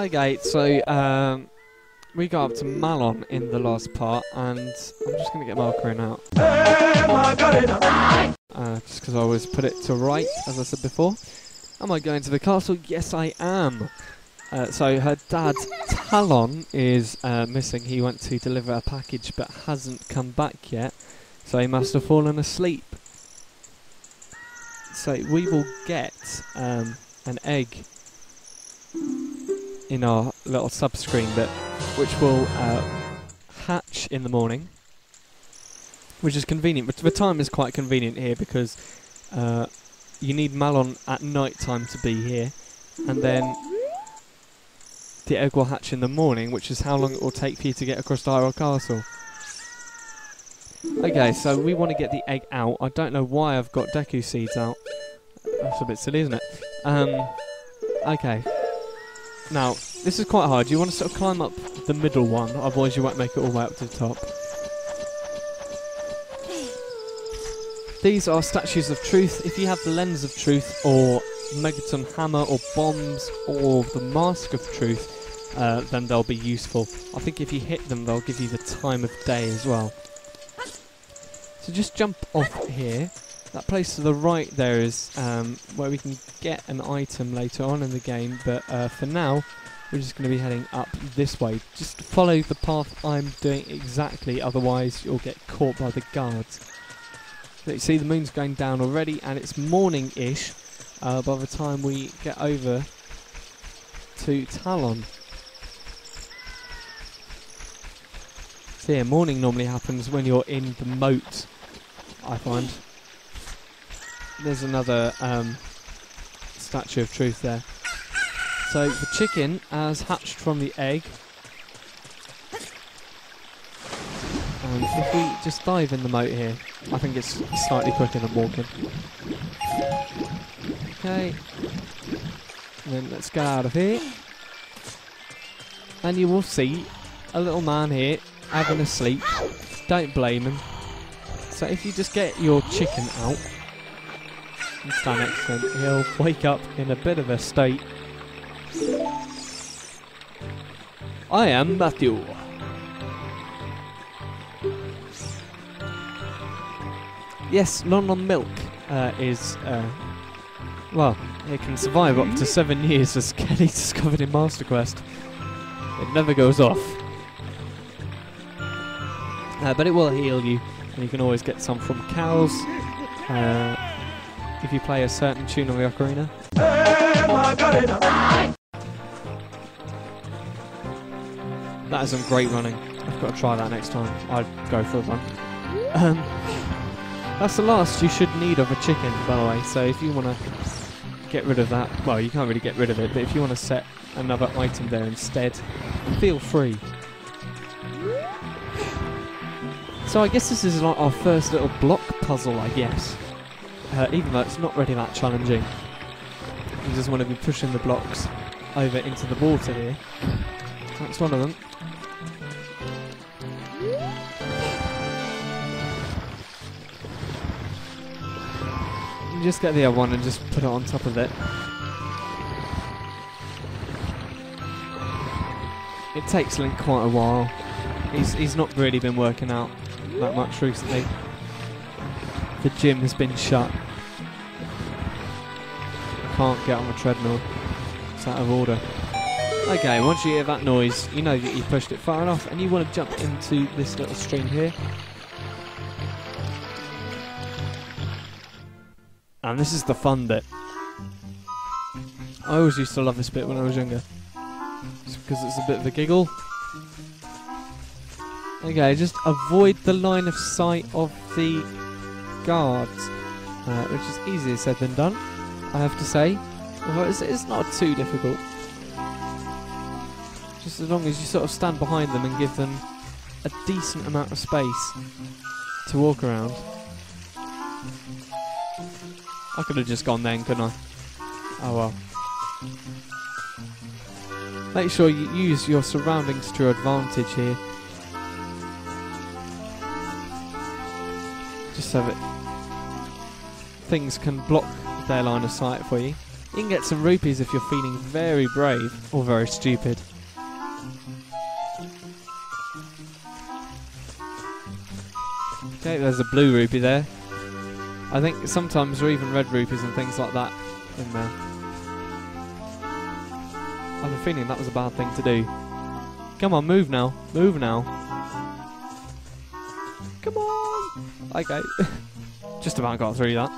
Okay, so we got up to Malon in the last part, and I'm just going to get my Ocarina out. Just because I always put it to right, as I said before. Am I going to the castle? Yes, I am. So her dad, Talon, is missing. He went to deliver a package but hasn't come back yet. So he must have fallen asleep. So we will get an egg in our little sub-screen bit, which will hatch in the morning, which is convenient. But the time is quite convenient here because you need Malon at night time to be here, and then the egg will hatch in the morning, which is how long it will take for you to get across to Hyrule Castle. Okay, so we want to get the egg out. I don't know why I've got Deku seeds out. That's a bit silly, isn't it? Okay. Now, this is quite hard. You want to sort of climb up the middle one, otherwise you won't make it all the way up to the top. These are statues of truth. If you have the lens of truth, or Megaton hammer, or bombs, or the mask of truth, then they'll be useful. I think if you hit them, they'll give you the time of day as well. So just jump off here. That place to the right there is where we can get an item later on in the game, but for now we're just going to be heading up this way. Just follow the path I'm doing exactly, otherwise you'll get caught by the guards. So you see the moon's going down already, and it's morning-ish by the time we get over to Talon. So yeah, morning normally happens when you're in the moat, I find. There's another statue of truth there. So the chicken has hatched from the egg. And if we just dive in the moat here, I think it's slightly quicker than walking. Okay. And then let's get out of here. And you will see a little man here having a sleep. Don't blame him. So if you just get your chicken out and stand next to him, he'll wake up in a bit of a state. I am Matthew. Yes, Lon milk is, well, it can survive up to 7 years, as Kenny discovered in Master Quest. It never goes off. But it will heal you, and you can always get some from cows if you play a certain tune on the Ocarina. That is some great running. I've got to try that next time. I'd go for a run. That's the last you should need of a chicken, by the way, so if you want to get rid of that, well, you can't really get rid of it, but if you want to set another item there instead, feel free. So I guess this is like our first little block puzzle, I guess. Even though it's not really that challenging. You just want to be pushing the blocks over into the water here. That's one of them. You just get the other one and just put it on top of it. It takes Link quite a while. He's not really been working out that much recently. The gym has been shut. Can't get on the treadmill. It's out of order. Okay, once you hear that noise, you know that you pushed it far enough, and you want to jump into this little stream here. And this is the fun bit. I always used to love this bit when I was younger. Just because it's a bit of a giggle. Okay, just avoid the line of sight of the guards, which is easier said than done, I have to say. Although it's not too difficult. Just as long as you sort of stand behind them and give them a decent amount of space to walk around. I could have just gone then, couldn't I? Oh well. Make sure you use your surroundings to your advantage here. Just so that things can block their line of sight for you. You can get some rupees if you're feeling very brave or very stupid. Okay, there's a blue rupee there. I think sometimes there are even red rupees and things like that in there. I have a feeling that was a bad thing to do. Come on, move now. Move now. Come on! Okay. Just about got through that.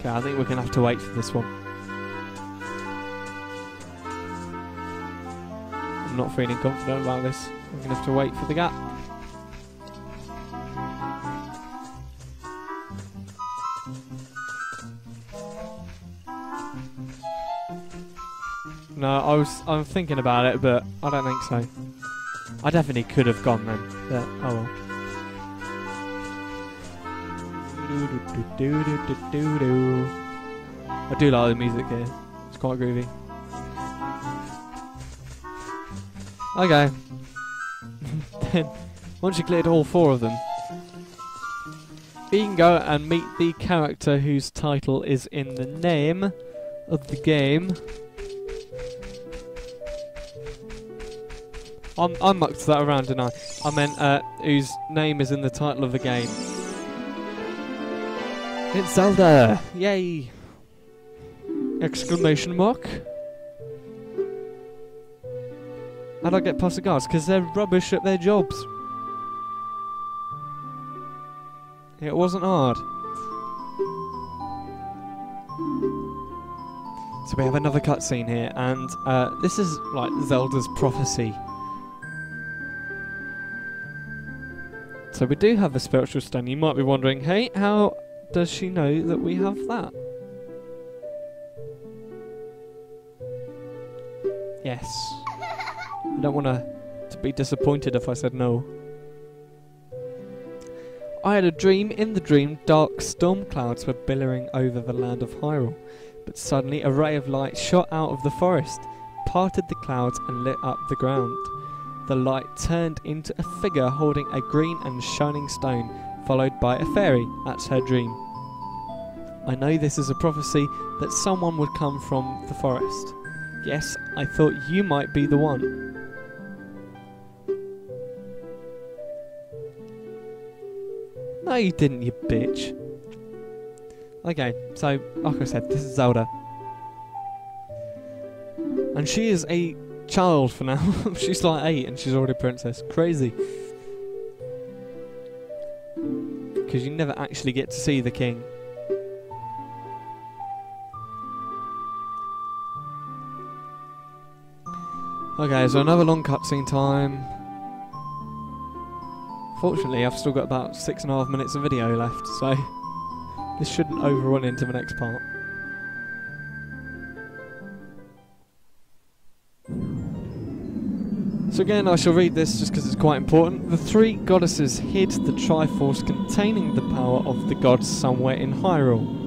Okay, I think we're going to have to wait for this one. I'm not feeling confident about this. I'm going to have to wait for the gap. No, I'm thinking about it, but I don't think so. I definitely could have gone then, but oh well. I do like the music here. It's quite groovy. Okay. Then, once you cleared all 4 of them, you can go and meet the character whose title is in the name of the game. I mucked that around, didn't I? I meant whose name is in the title of the game. It's Zelda! Yay! Exclamation mark. How'd I get past the guards? Because they're rubbish at their jobs. It wasn't hard. So we have another cutscene here, and this is like Zelda's prophecy. So we do have a spiritual stone. You might be wondering, hey, how does she know that we have that? Yes. I don't want to be disappointed if I said no. I had a dream. In the dream, dark storm clouds were billowing over the land of Hyrule. But suddenly a ray of light shot out of the forest, parted the clouds and lit up the ground. The light turned into a figure holding a green and shining stone, followed by a fairy. That's her dream. I know this is a prophecy that someone would come from the forest. Yes, I thought you might be the one. No, you didn't, you bitch. Okay, so, like I said, this is Zelda. And she is a child for now. She's like 8 and she's already a princess. Crazy. Because you never actually get to see the king. Okay, so another long cutscene time. Fortunately, I've still got about 6.5 minutes of video left, so this shouldn't overrun into the next part. So again, I shall read this just because it's quite important. The 3 goddesses hid the Triforce containing the power of the gods somewhere in Hyrule.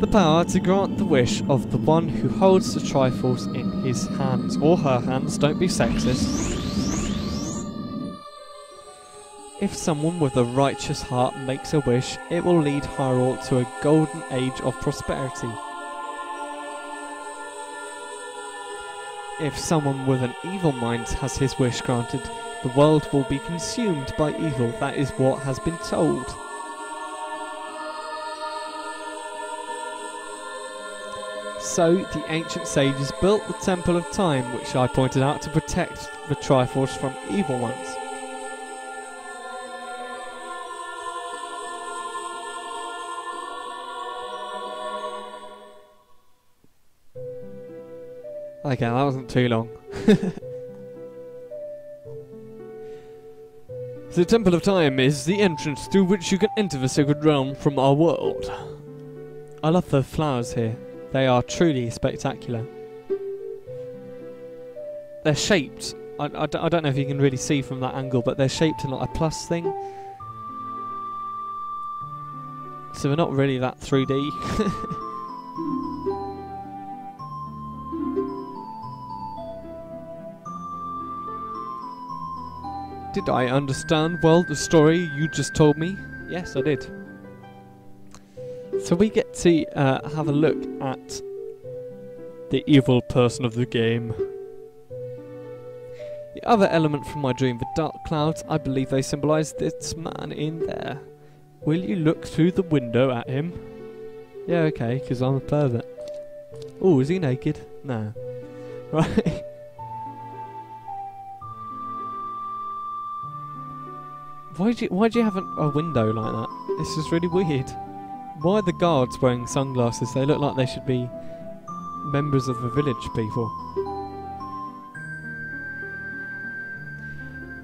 The power to grant the wish of the one who holds the Triforce in his hands, or her hands, don't be sexist. If someone with a righteous heart makes a wish, it will lead Hyrule to a golden age of prosperity. If someone with an evil mind has his wish granted, the world will be consumed by evil. That is what has been told. So, the ancient sages built the Temple of Time, which I pointed out, to protect the Triforce from evil ones. Okay, that wasn't too long. The Temple of Time is the entrance through which you can enter the sacred realm from our world. I love the flowers here. They are truly spectacular. They're shaped. I don't know if you can really see from that angle, but they're shaped in like a plus thing. So they're not really that 3D. Did I understand well the story you just told me? Yes, I did. So we get to have a look at the evil person of the game. The other element from my dream, the dark clouds, I believe they symbolise this man in there. Will you look through the window at him? Yeah, okay, because I'm a pervert. Oh, is he naked? No. Right. Why'd you have a window like that? This is really weird. Why are the guards wearing sunglasses? They look like they should be members of the village people.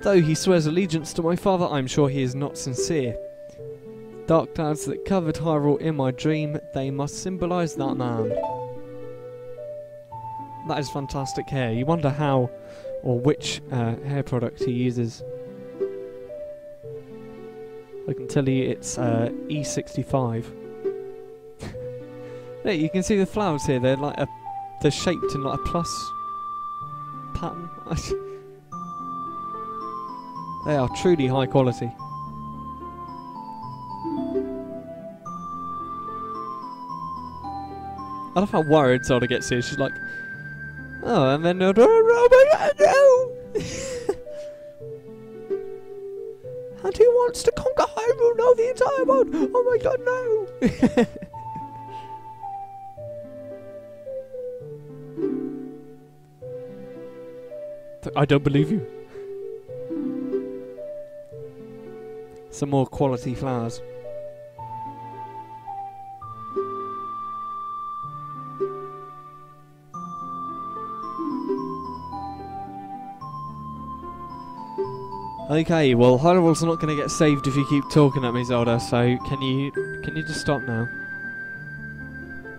Though he swears allegiance to my father, I'm sure he is not sincere. Dark clouds that covered Hyrule in my dream, they must symbolise that man. That is fantastic hair. You wonder how or which hair product he uses. I can tell you it's E65. Yeah, you can see the flowers here. They're shaped in like a plus pattern. They are truly high quality. I love how worried Zelda gets here. She's like, oh, and then no. And he wants to conquer Hyrule, no, the entire world. Oh my god, no. I don't believe you. Some more quality flowers. Okay, well, Hyrule's not going to get saved if you keep talking at me, Zelda, so can you just stop now?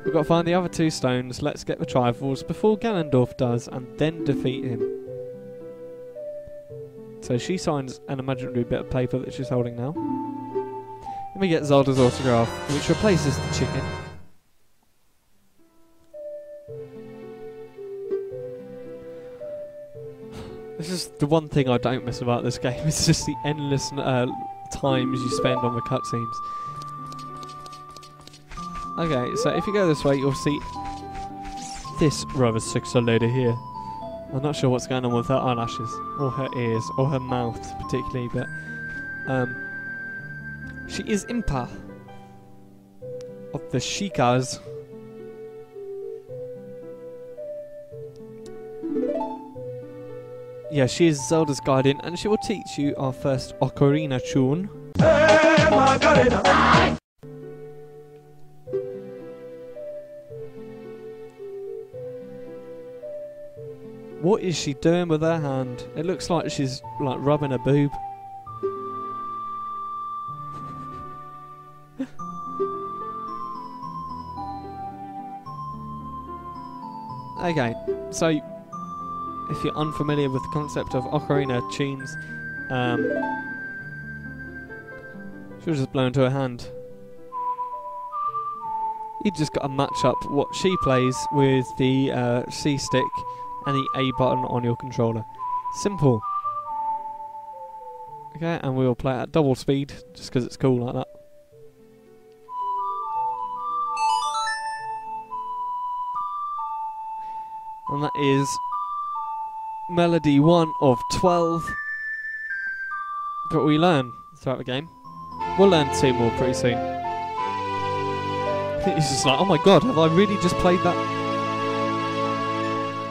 We've got to find the other two stones, let's get the Triforce before Ganondorf does, and then defeat him. So she signs an imaginary bit of paper that she's holding now. Let me get Zelda's autograph, which replaces the chicken. This is the one thing I don't miss about this game. It's just the endless times you spend on the cutscenes. Okay, so if you go this way, you'll see this rather sexy lady here. I'm not sure what's going on with her eyelashes, or her ears, or her mouth particularly, but she is Impa of the Sheikahs. Yeah, she is Zelda's guardian, and she will teach you our first Ocarina tune. What is she doing with her hand? It looks like she's like rubbing a boob. Okay, so if you're unfamiliar with the concept of Ocarina tunes, she'll just blow into her hand. You just got to match up what she plays with the C stick and the A button on your controller. Simple. Okay, and we'll play at double speed just because it's cool like that. And that is melody 1 of 12 that we learn throughout the game. We'll learn 2 more pretty soon. He's just like, oh my god, have I really just played that?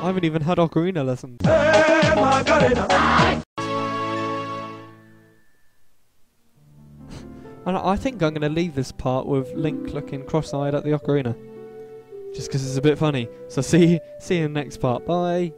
I haven't even had Ocarina lessons. And I think I'm going to leave this part with Link looking cross-eyed at the Ocarina. Just because it's a bit funny. So see you in the next part. Bye!